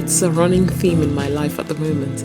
it's a running theme in my life at the moment.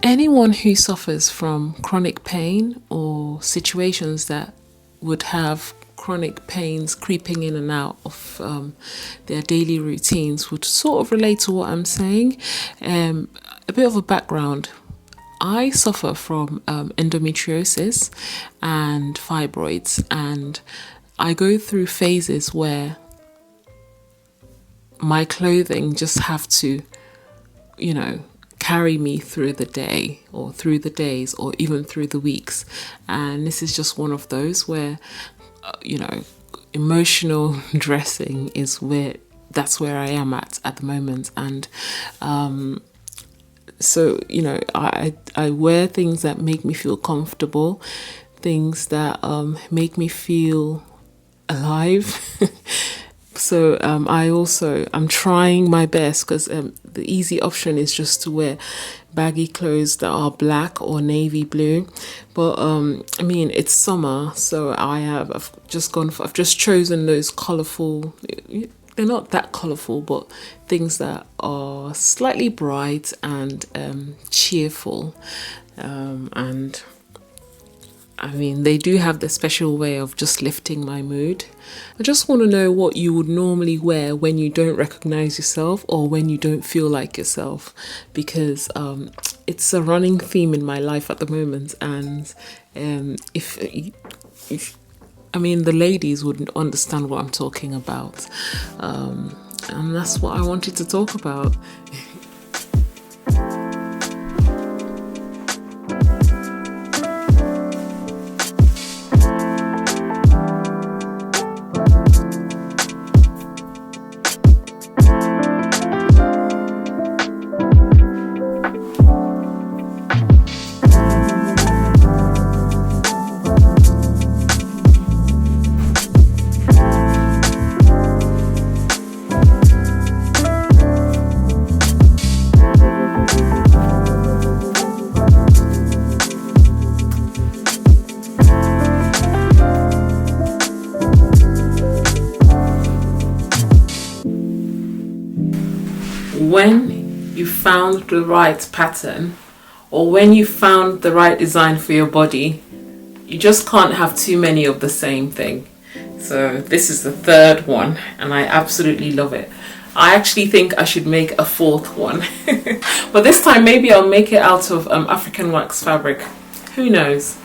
Anyone who suffers from chronic pain or situations that would have chronic pains creeping in and out of their daily routines would sort of relate to what I'm saying. A bit of a background. I suffer from endometriosis and fibroids, and I go through phases where my clothing just have to, carry me through the day or through the days or even through the weeks. And this is just one of those where, emotional dressing is that's where I am at the moment. And so, I wear things that make me feel comfortable, things that make me feel alive. So I'm trying my best, because the easy option is just to wear baggy clothes that are black or navy blue. But it's summer, so I've just chosen those colourful. They're not that colourful, but things that are slightly bright and cheerful, and they do have the special way of just lifting my mood. I just want to know what you would normally wear when you don't recognize yourself or when you don't feel like yourself, because it's a running theme in my life at the moment. And if the ladies wouldn't understand what I'm talking about, and that's what I wanted to talk about. when you found the right pattern, or when you found the right design for your body, you just can't have too many of the same thing. So this is the third one, and I absolutely love it. I actually think I should make a fourth one. But this time maybe I'll make it out of African wax fabric. Who knows?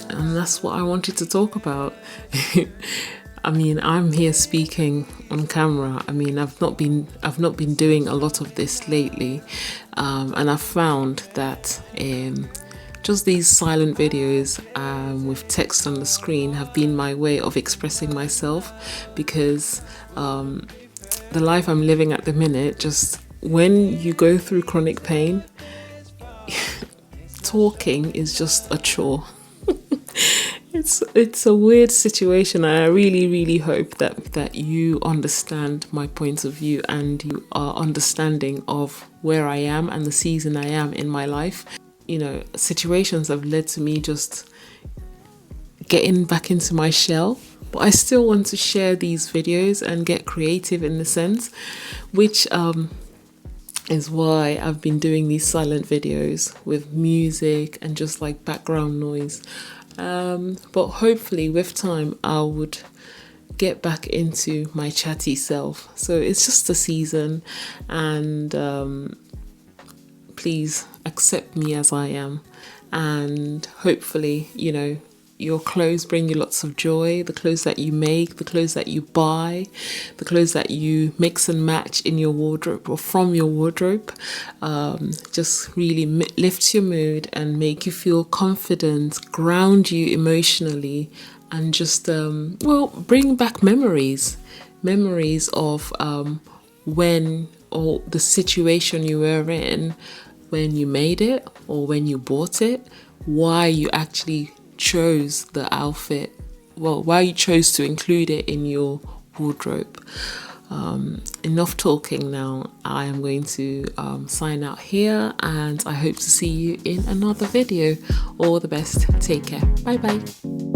And that's what I wanted to talk about. I mean, I'm here speaking on camera. I mean, I've not been doing a lot of this lately, and I've found that just these silent videos with text on the screen have been my way of expressing myself, because the life I'm living at the minute, just when you go through chronic pain, talking is just a chore. It's a weird situation. I really hope that you understand my point of view and you are understanding of where I am and the season I am in my life. You know, situations have led to me just getting back into my shell, but I still want to share these videos and get creative in the sense, which is why I've been doing these silent videos with music and just like background noise. But hopefully with time I would get back into my chatty self. So it's just a season, and please accept me as I am, and hopefully, you know, your clothes bring you lots of joy. The clothes that you make, the clothes that you buy, the clothes that you mix and match in your wardrobe or from your wardrobe, just really lifts your mood and make you feel confident, ground you emotionally, and just bring back memories of when, or the situation you were in when you made it or when you bought it, why you actually chose the outfit, well, why you chose to include it in your wardrobe. Enough talking now. I am going to sign out here, and I hope to see you in another video. All the best. Take care. Bye bye.